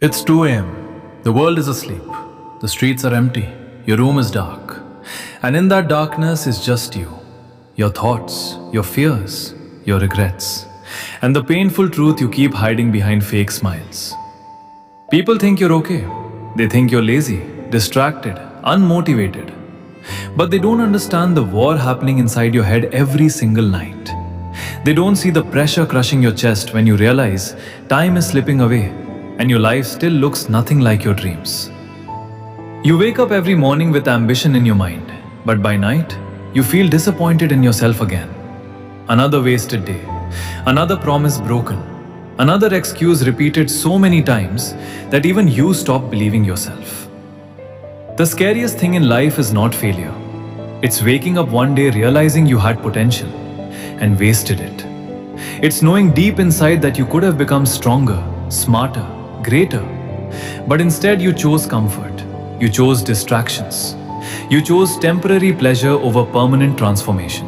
It's 2 a.m. The world is asleep. The streets are empty. Your room is dark. And in that darkness is just you. Your thoughts, your fears, your regrets, and the painful truth you keep hiding behind fake smiles. People think you're okay. They think you're lazy, distracted, unmotivated. But they don't understand the war happening inside your head every single night. They don't see the pressure crushing your chest when you realize time is slipping away and your life still looks nothing like your dreams. You wake up every morning with ambition in your mind, but by night, you feel disappointed in yourself again. Another wasted day, another promise broken, another excuse repeated so many times that even you stop believing yourself. The scariest thing in life is not failure. It's waking up one day realizing you had potential and wasted it. It's knowing deep inside that you could have become stronger, smarter, greater. But instead you chose comfort. You chose distractions. You chose temporary pleasure over permanent transformation.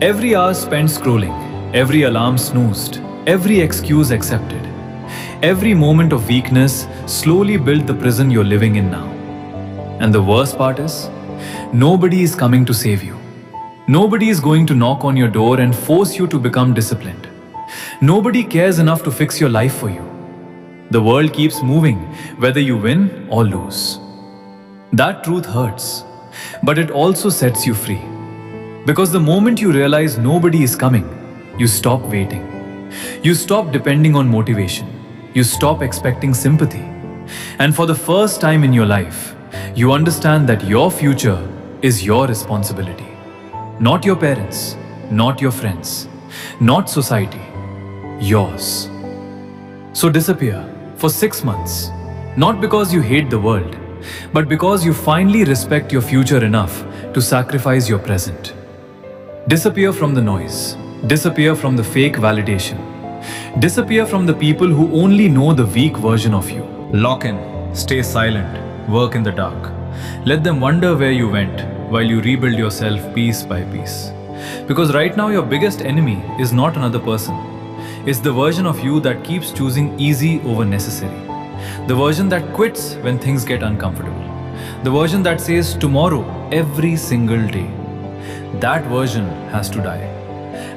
Every hour spent scrolling, every alarm snoozed, every excuse accepted, every moment of weakness slowly built the prison you're living in now. And the worst part is, nobody is coming to save you. Nobody is going to knock on your door and force you to become disciplined. Nobody cares enough to fix your life for you. The world keeps moving, whether you win or lose. That truth hurts, but it also sets you free. Because the moment you realize nobody is coming, you stop waiting. You stop depending on motivation. You stop expecting sympathy. And for the first time in your life, you understand that your future is your responsibility. Not your parents, not your friends, not society, yours. So disappear for 6 months, not because you hate the world, but because you finally respect your future enough to sacrifice your present. Disappear from the noise, disappear from the fake validation, disappear from the people who only know the weak version of you. Lock in, stay silent, work in the dark. Let them wonder where you went while you rebuild yourself piece by piece. Because right now your biggest enemy is not another person. It's the version of you that keeps choosing easy over necessary. The version that quits when things get uncomfortable. The version that says tomorrow every single day. That version has to die.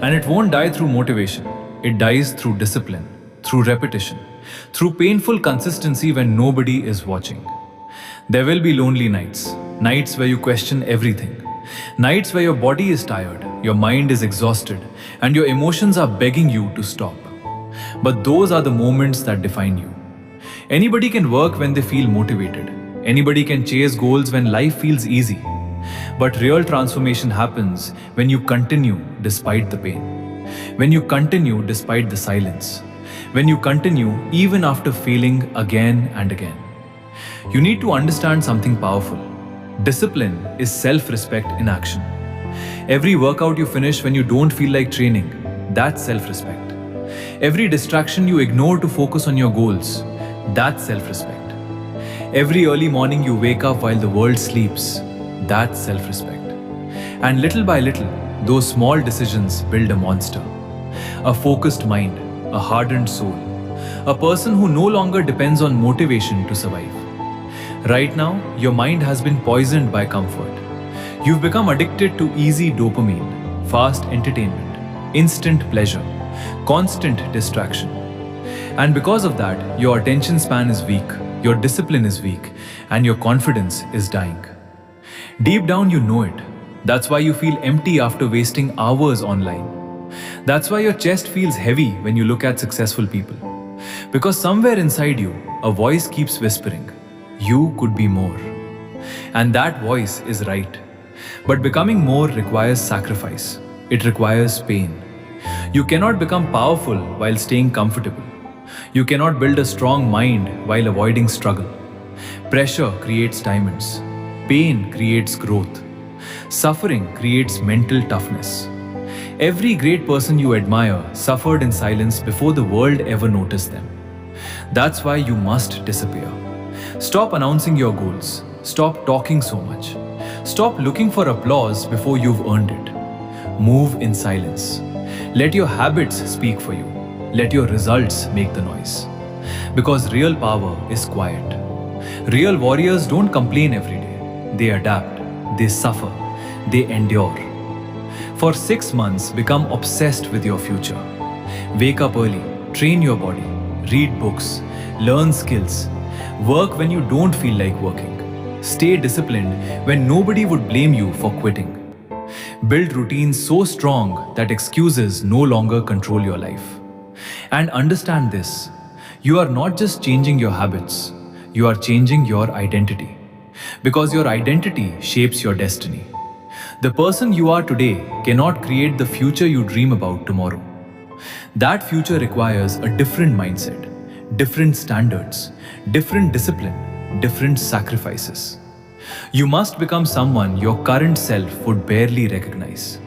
And it won't die through motivation. It dies through discipline, through repetition, through painful consistency when nobody is watching. There will be lonely nights, nights where you question everything, nights where your body is tired, your mind is exhausted, and your emotions are begging you to stop. But those are the moments that define you. Anybody can work when they feel motivated. Anybody can chase goals when life feels easy. But real transformation happens when you continue despite the pain. When you continue despite the silence. When you continue even after failing again and again. You need to understand something powerful. Discipline is self-respect in action. Every workout you finish when you don't feel like training, that's self-respect. Every distraction you ignore to focus on your goals, that's self-respect. Every early morning you wake up while the world sleeps, that's self-respect. And little by little, those small decisions build a monster. A focused mind, a hardened soul, a person who no longer depends on motivation to survive. Right now, your mind has been poisoned by comfort. You've become addicted to easy dopamine, fast entertainment, instant pleasure, constant distraction. And because of that, your attention span is weak, your discipline is weak, and your confidence is dying. Deep down, you know it. That's why you feel empty after wasting hours online. That's why your chest feels heavy when you look at successful people. Because somewhere inside you, a voice keeps whispering, you could be more. And that voice is right. But becoming more requires sacrifice. It requires pain. You cannot become powerful while staying comfortable. You cannot build a strong mind while avoiding struggle. Pressure creates diamonds. Pain creates growth. Suffering creates mental toughness. Every great person you admire suffered in silence before the world ever noticed them. That's why you must disappear. Stop announcing your goals. Stop talking so much. Stop looking for applause before you've earned it. Move in silence. Let your habits speak for you. Let your results make the noise. Because real power is quiet. Real warriors don't complain every day. They adapt, they suffer, they endure. For 6 months, become obsessed with your future. Wake up early, train your body, read books, learn skills, work when you don't feel like working. Stay disciplined when nobody would blame you for quitting. Build routines so strong that excuses no longer control your life. And understand this, you are not just changing your habits, you are changing your identity. Because your identity shapes your destiny. The person you are today cannot create the future you dream about tomorrow. That future requires a different mindset, different standards, different discipline, different sacrifices. You must become someone your current self would barely recognize.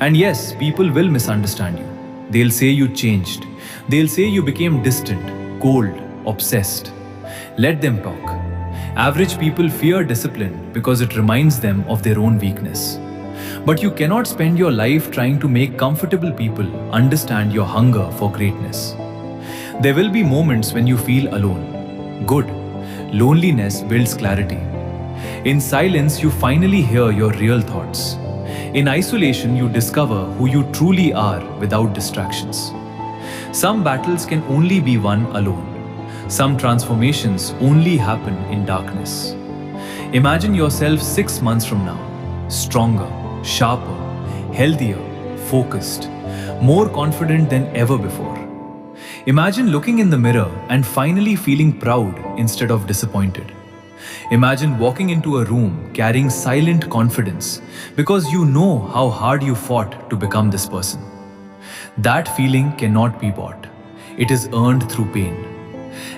And yes, people will misunderstand you. They'll say you changed. They'll say you became distant, cold, obsessed. Let them talk. Average people fear discipline because it reminds them of their own weakness. But you cannot spend your life trying to make comfortable people understand your hunger for greatness. There will be moments when you feel alone. Good. Loneliness builds clarity. In silence, you finally hear your real thoughts. In isolation, you discover who you truly are without distractions. Some battles can only be won alone. Some transformations only happen in darkness. Imagine yourself 6 months from now, stronger, sharper, healthier, focused, more confident than ever before. Imagine looking in the mirror and finally feeling proud instead of disappointed. Imagine walking into a room carrying silent confidence because you know how hard you fought to become this person. That feeling cannot be bought. It is earned through pain.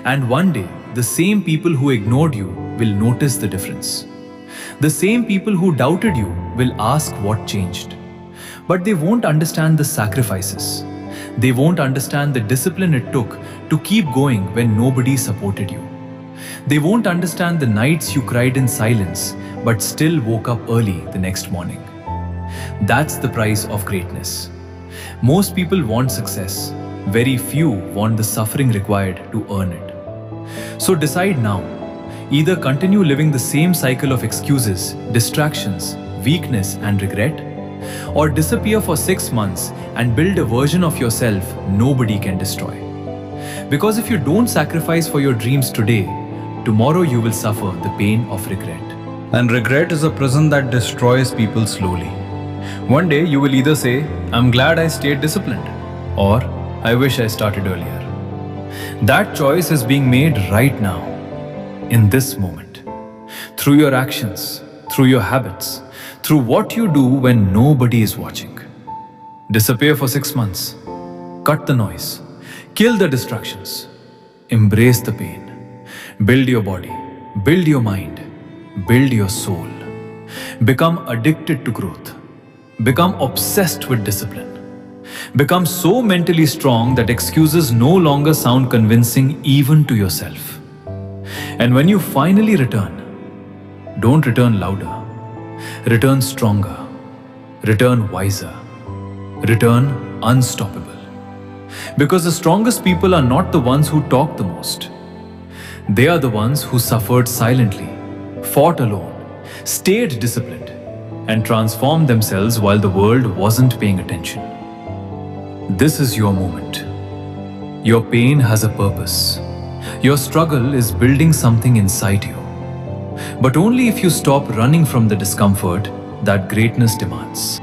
And one day, the same people who ignored you will notice the difference. The same people who doubted you will ask what changed. But they won't understand the sacrifices. They won't understand the discipline it took to keep going when nobody supported you. They won't understand the nights you cried in silence but still woke up early the next morning. That's the price of greatness. Most people want success. Very few want the suffering required to earn it. So decide now. Either continue living the same cycle of excuses, distractions, weakness and regret, or disappear for 6 months and build a version of yourself nobody can destroy. Because if you don't sacrifice for your dreams today, tomorrow you will suffer the pain of regret. And regret is a prison that destroys people slowly. One day you will either say, I'm glad I stayed disciplined, or I wish I started earlier. That choice is being made right now, in this moment. Through your actions, through your habits, through what you do when nobody is watching. Disappear for 6 months. Cut the noise. Kill the distractions. Embrace the pain. Build your body. Build your mind. Build your soul. Become addicted to growth. Become obsessed with discipline. Become so mentally strong that excuses no longer sound convincing even to yourself. And when you finally return, don't return louder. Return stronger. Return wiser. Return unstoppable. Because the strongest people are not the ones who talk the most. They are the ones who suffered silently, fought alone, stayed disciplined, and transformed themselves while the world wasn't paying attention. This is your moment. Your pain has a purpose. Your struggle is building something inside you. But only if you stop running from the discomfort that greatness demands.